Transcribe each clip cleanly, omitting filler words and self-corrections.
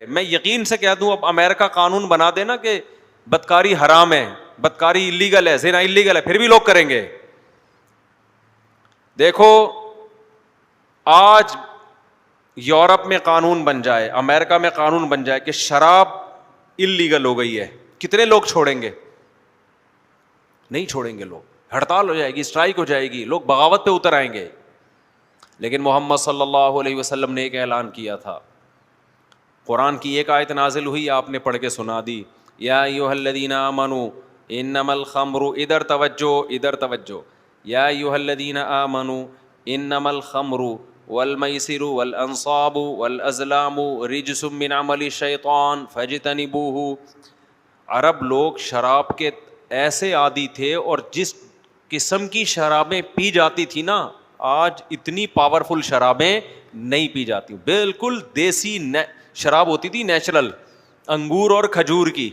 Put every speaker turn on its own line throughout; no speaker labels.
میں یقین سے کہہ دوں اب امریکہ قانون بنا دینا کہ بدکاری حرام ہے, بدکاری اللیگل ہے, زنا اللیگل ہے, پھر بھی لوگ کریں گے. دیکھو آج یورپ میں قانون بن جائے, امریکہ میں قانون بن جائے کہ شراب اللیگل ہو گئی ہے, کتنے لوگ چھوڑیں گے؟ نہیں چھوڑیں گے لوگ, ہڑتال ہو جائے گی, اسٹرائک ہو جائے گی, لوگ بغاوت پہ اتر آئیں گے. لیکن محمد صلی اللہ علیہ وسلم نے ایک اعلان کیا تھا, قرآن کی ایک آیت نازل ہوئی, آپ نے پڑھ کے سنا دی, یا ایھا الذین آمنوا انما الخمر, ادھر توجہ, یا ایھا الذین آمنوا انما الخمر والمیسر والانصاب والازلام رجس من عمل الشیطان فاجتنبوہ. عرب لوگ شراب کے ایسے عادی تھے, اور جس قسم کی شرابیں پی جاتی تھی نا, آج اتنی پاورفل شرابیں نہیں پی جاتی. بالکل دیسی شراب ہوتی تھی, نیچرل, انگور اور کھجور کی.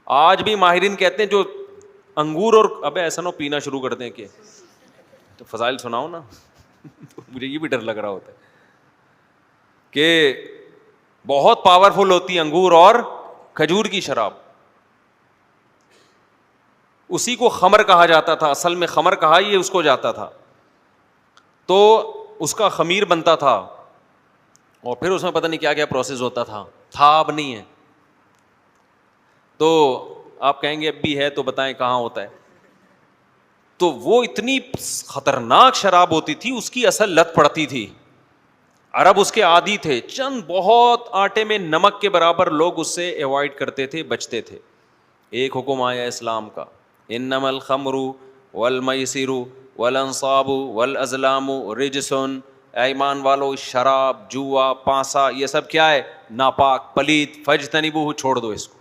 آج بھی ماہرین کہتے ہیں جو انگور اور, ابے ایسا نہ پینا شروع کر دیں کہ, تو فضائل سناؤ نا. مجھے یہ بھی ڈر لگ رہا ہوتا ہے کہ بہت پاورفل ہوتی انگور اور کھجور کی شراب. اسی کو خمر کہا جاتا تھا, اصل میں خمر کہا یہ اس کو جاتا تھا. تو اس کا خمیر بنتا تھا, اور پھر اس میں پتہ نہیں کیا کیا پروسیس ہوتا تھا, اب نہیں ہے. تو آپ کہیں گے اب بھی ہے تو بتائیں کہاں ہوتا ہے. تو وہ اتنی خطرناک شراب ہوتی تھی, اس کی اصل لت پڑتی تھی. عرب اس کے عادی تھے, چند بہت آٹے میں نمک کے برابر لوگ اس سے ایوائڈ کرتے تھے, بچتے تھے. ایک حکم آیا اسلام کا, انما الخمر والمیسر والانصاب والازلام رجس. ایمان والو, شراب, جوا, پانسا, یہ سب کیا ہے؟ ناپاک, پلید, فاجتنبوہ, چھوڑ دو اس کو.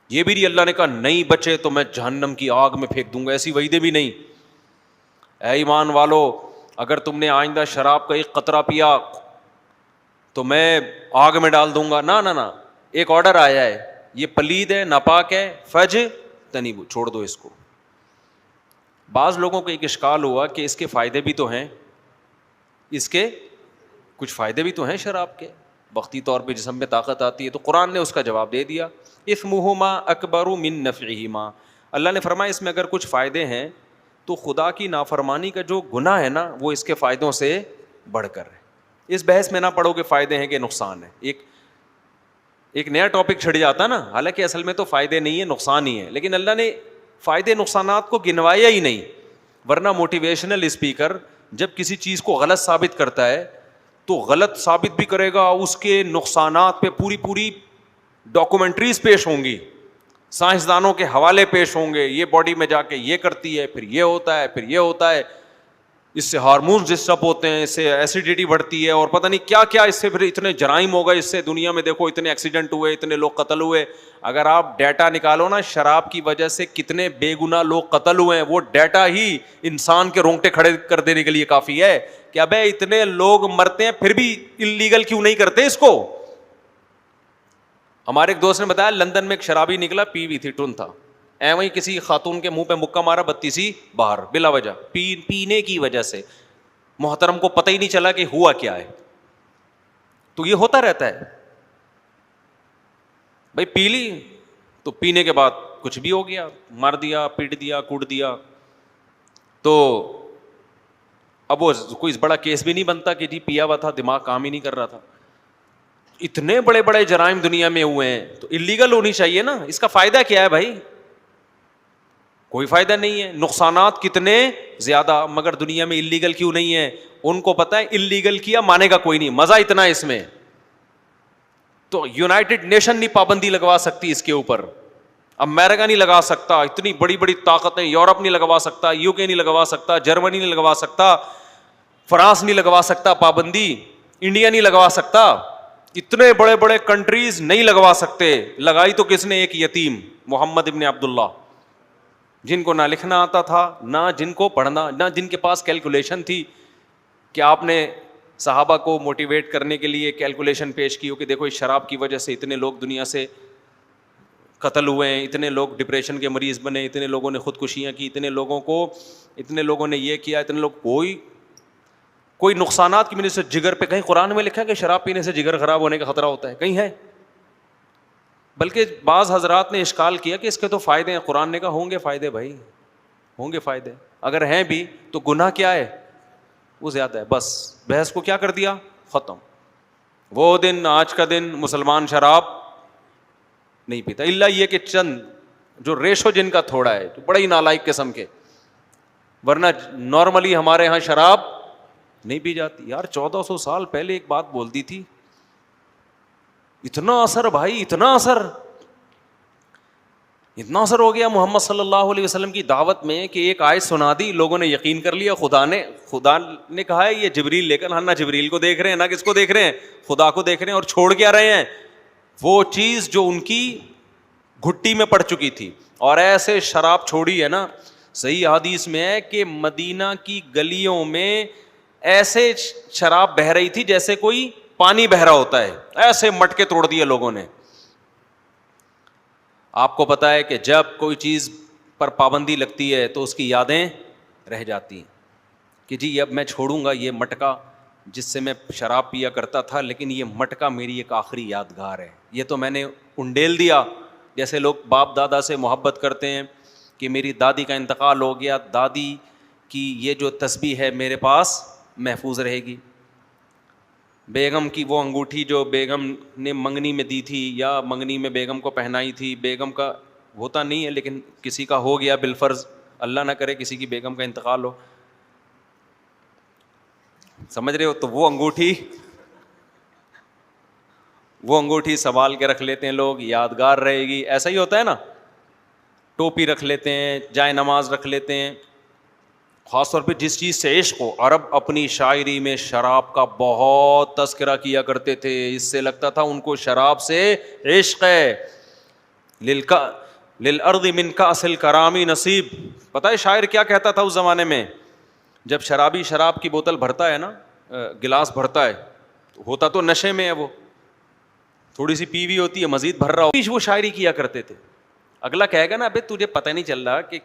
یہ بھی نہیں اللہ نے کہا نہیں بچے تو میں جہنم کی آگ میں پھینک دوں گا, ایسی وعیدیں بھی نہیں. اے ایمان والو, اگر تم نے آئندہ شراب کا ایک قطرہ پیا تو میں آگ میں ڈال دوں گا, نہ. ایک آرڈر آیا ہے, یہ پلید ہے, ناپاک ہے, فاجتنبوہ, چھوڑ دو اس کو. بعض لوگوں کو ایک اشکال ہوا کہ اس کے فائدے بھی تو ہیں, اس کے کچھ فائدے بھی تو ہیں شراب کے, وقتی طور پہ جسم میں طاقت آتی ہے. تو قرآن نے اس کا جواب دے دیا, اثمہما اکبر من نفعہما. اللہ نے فرمایا اس میں اگر کچھ فائدے ہیں تو خدا کی نافرمانی کا جو گناہ ہے نا وہ اس کے فائدوں سے بڑھ کر ہے. اس بحث میں نہ پڑھو کہ فائدے ہیں کہ نقصان ہے, ایک نیا ٹاپک چھڑ جاتا نا, حالانکہ اصل میں تو فائدے نہیں ہے, نقصان ہی ہے. لیکن اللہ نے فائدے نقصانات کو گنوایا ہی نہیں, ورنہ موٹیویشنل اسپیکر جب کسی چیز کو غلط ثابت کرتا ہے تو غلط ثابت بھی کرے گا, اس کے نقصانات پہ پوری ڈاکومنٹریز پیش ہوں گی, سائنسدانوں کے حوالے پیش ہوں گے, یہ باڈی میں جا کے یہ کرتی ہے, پھر یہ ہوتا ہے, پھر یہ ہوتا ہے, اس سے ہارمونز ڈسٹرب ہوتے ہیں, اس سے ایسیڈیٹی بڑھتی ہے, اور پتہ نہیں کیا کیا, اس سے پھر اتنے جرائم ہو گئے, اس سے دنیا میں دیکھو اتنے ایکسیڈنٹ ہوئے, اتنے لوگ قتل ہوئے. اگر آپ ڈیٹا نکالو نا شراب کی وجہ سے کتنے بے گناہ لوگ قتل ہوئے ہیں, وہ ڈیٹا ہی انسان کے رونگٹے کھڑے کر دینے کے لیے کافی ہے کہ ابے اتنے لوگ مرتے ہیں پھر بھی اللیگل کیوں نہیں کرتے اس کو. ہمارے ایک دوست نے بتایا لندن میں ایک شرابی نکلا, پی ہوئی تھی, ٹن تھا, وہیں کسی خاتون کے منہ پہ مکہ مارا, بتی سی باہر بلا وجہ, پینے کی وجہ سے. محترم کو پتہ ہی نہیں چلا کہ ہوا کیا ہے. تو یہ ہوتا رہتا ہے بھائی, پی لی تو پینے کے بعد کچھ بھی ہو گیا, مار دیا, پیٹ دیا, کوٹ دیا. تو اب وہ کوئی بڑا کیس بھی نہیں بنتا کہ جی پیا ہوا تھا, دماغ کام ہی نہیں کر رہا تھا. اتنے بڑے بڑے جرائم دنیا میں ہوئے ہیں, تو اللیگل ہونی چاہیے نا. اس کا فائدہ کیا ہے بھائی؟ کوئی فائدہ نہیں ہے. نقصانات کتنے زیادہ, مگر دنیا میں اللیگل کیوں نہیں ہے؟ ان کو پتہ ہے اللیگل کیا مانے گا کوئی نہیں, مزہ اتنا ہے اس میں. تو یونائٹڈ نیشن نہیں پابندی لگوا سکتی اس کے اوپر, امریکہ نہیں لگا سکتا, اتنی بڑی بڑی طاقتیں, یورپ نہیں لگوا سکتا, یو کے نہیں لگوا سکتا, جرمنی نہیں لگوا سکتا, فرانس نہیں لگوا سکتا پابندی, انڈیا نہیں لگوا سکتا, اتنے بڑے بڑے کنٹریز نہیں لگوا سکتے. لگائی تو کس نے؟ ایک یتیم محمد ابن عبداللہ, جن کو نہ لکھنا آتا تھا, نہ جن کو پڑھنا, نہ جن کے پاس کیلکولیشن تھی کہ آپ نے صحابہ کو موٹیویٹ کرنے کے لیے کیلکولیشن پیش کی ہو کہ دیکھو اس شراب کی وجہ سے اتنے لوگ دنیا سے قتل ہوئے ہیں, اتنے لوگ ڈپریشن کے مریض بنے, اتنے لوگوں نے خودکشیاں کی, اتنے لوگوں نے یہ کیا, اتنے لوگ. کوئی کوئی نقصانات کی وجہ سے جگر پہ کہیں قرآن میں لکھا ہے کہ شراب پینے سے جگر خراب ہونے کا خطرہ ہوتا ہے؟ کہیں ہے؟ بلکہ بعض حضرات نے اشکال کیا کہ اس کے تو فائدے ہیں. قرآن نے کہا ہوں گے فائدے بھائی, ہوں گے فائدے, اگر ہیں بھی تو گناہ کیا ہے, وہ زیادہ ہے. بس بحث کو کیا کر دیا, ختم. وہ دن آج کا دن مسلمان شراب نہیں پیتا, الا یہ کہ چند جو ریشو جن کا تھوڑا ہے, جو بڑا ہی نالائق قسم کے, ورنہ نارملی ہمارے ہاں شراب نہیں پی جاتی. یار 1400 سال پہلے ایک بات بولتی تھی, اتنا اثر بھائی, اتنا اثر ہو گیا محمد صلی اللہ علیہ وسلم کی دعوت میں کہ ایک آیت سنا دی, لوگوں نے یقین کر لیا. خدا نے کہا ہے یہ جبریل لے کر, نہ جبریل کو دیکھ رہے ہیں نہ کس کو دیکھ رہے ہیں, خدا کو دیکھ رہے ہیں, اور چھوڑ کے آ رہے ہیں وہ چیز جو ان کی گھٹی میں پڑ چکی تھی. اور ایسے شراب چھوڑی ہے نا, صحیح حدیث میں ہے کہ مدینہ کی گلیوں میں ایسے شراب بہہ رہی تھی جیسے کوئی پانی بہ رہا ہوتا ہے, ایسے مٹکے توڑ دیے لوگوں نے. آپ کو پتا ہے کہ جب کوئی چیز پر پابندی لگتی ہے تو اس کی یادیں رہ جاتی ہیں کہ جی اب میں چھوڑوں گا یہ مٹکا جس سے میں شراب پیا کرتا تھا, لیکن یہ مٹکا میری ایک آخری یادگار ہے, یہ تو میں نے انڈیل دیا. جیسے لوگ باپ دادا سے محبت کرتے ہیں کہ میری دادی کا انتقال ہو گیا, دادی کی یہ جو تسبیح ہے میرے پاس محفوظ رہے گی. بیگم کی وہ انگوٹھی جو بیگم نے منگنی میں دی تھی یا منگنی میں بیگم کو پہنائی تھی, بیگم کا ہوتا نہیں ہے لیکن کسی کا ہو گیا بالفرض, اللہ نہ کرے کسی کی بیگم کا انتقال ہو, سمجھ رہے ہو, تو وہ انگوٹھی سنبھال کے رکھ لیتے ہیں لوگ, یادگار رہے گی. ایسا ہی ہوتا ہے نا, ٹوپی رکھ لیتے ہیں, جائے نماز رکھ لیتے ہیں. خاص طور پہ جس چیز سے عشق ہو. عرب اپنی شاعری میں شراب کا بہت تذکرہ کیا کرتے تھے, اس سے لگتا تھا ان کو شراب سے عشق ہے. للارض من کأس الکرام نصیب. پتہ ہے شاعر کیا کہتا تھا اس زمانے میں؟ جب شرابی شراب کی بوتل بھرتا ہے نا, گلاس بھرتا ہے, ہوتا تو نشے میں ہے, وہ تھوڑی سی پی ہوئی ہوتی ہے, مزید بھر رہا ہو, وہ شاعری کیا کرتے تھے. اگلا کہے گا نا ابے تجھے پتہ نہیں چل رہا کہ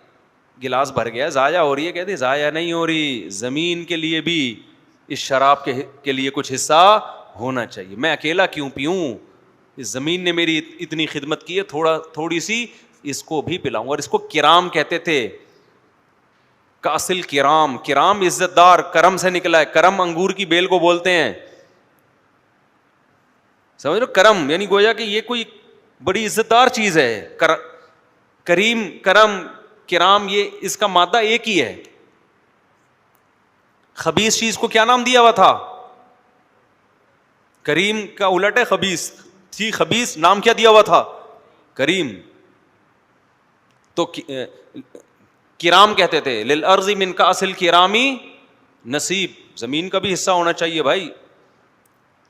گلاس بھر گیا, ضائع ہو رہی ہے, کہتے ضائع نہیں ہو رہی, زمین کے لیے بھی اس شراب کے لیے کچھ حصہ ہونا چاہیے. میں اکیلا کیوں پیوں, اس زمین نے میری اتنی خدمت کی ہے, تھوڑی سی اس کو بھی پلاؤں. اور اس کو کرام کہتے تھے, کاسل کرام. کرام عزت دار, کرم سے نکلا ہے, کرم انگور کی بیل کو بولتے ہیں, سمجھ رہے, کرم یعنی گویا کہ یہ کوئی بڑی عزت دار چیز ہے. کریم, کرم, کرام, یہ اس کا مادہ ایک ہی ہے. خبیث چیز کو کیا نام دیا ہوا تھا؟ کریم کا الٹ ہے خبیث. تھی خبیث, نام کیا دیا ہوا تھا؟ کریم. تو کرام کہتے تھے, للارض من کأس الکرام نصیب, زمین کا بھی حصہ ہونا چاہیے بھائی.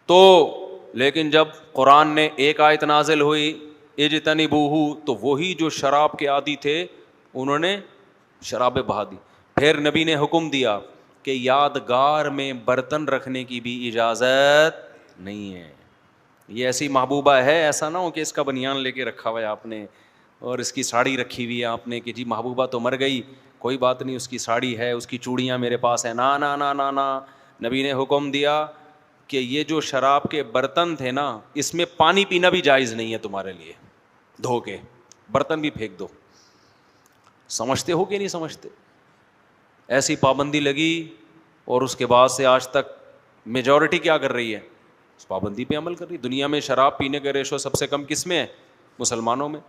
تو لیکن جب قرآن نے ایک آیت نازل ہوئی اجتنبوہ, تو وہی جو شراب کے عادی تھے انہوں نے شرابیں بہا دی. پھر نبی نے حکم دیا کہ یادگار میں برتن رکھنے کی بھی اجازت نہیں ہے. یہ ایسی محبوبہ ہے, ایسا نہ ہو کہ اس کا بنیان لے کے رکھا ہوا ہے آپ نے اور اس کی ساڑی رکھی ہوئی ہے آپ نے کہ جی محبوبہ تو مر گئی, کوئی بات نہیں, اس کی ساڑی ہے, اس کی چوڑیاں میرے پاس ہیں. نا نا نا نا نا, نبی نے حکم دیا کہ یہ جو شراب کے برتن تھے نا, اس میں پانی پینا بھی جائز نہیں ہے تمہارے لیے, دھو کے برتن بھی پھینک دو. سمجھتے ہو کہ نہیں سمجھتے؟ ایسی پابندی لگی اور اس کے بعد سے آج تک میجورٹی کیا کر رہی ہے؟ اس پابندی پہ عمل کر رہی ہے. دنیا میں شراب پینے کا ریشو سب سے کم کس میں ہے؟ مسلمانوں میں.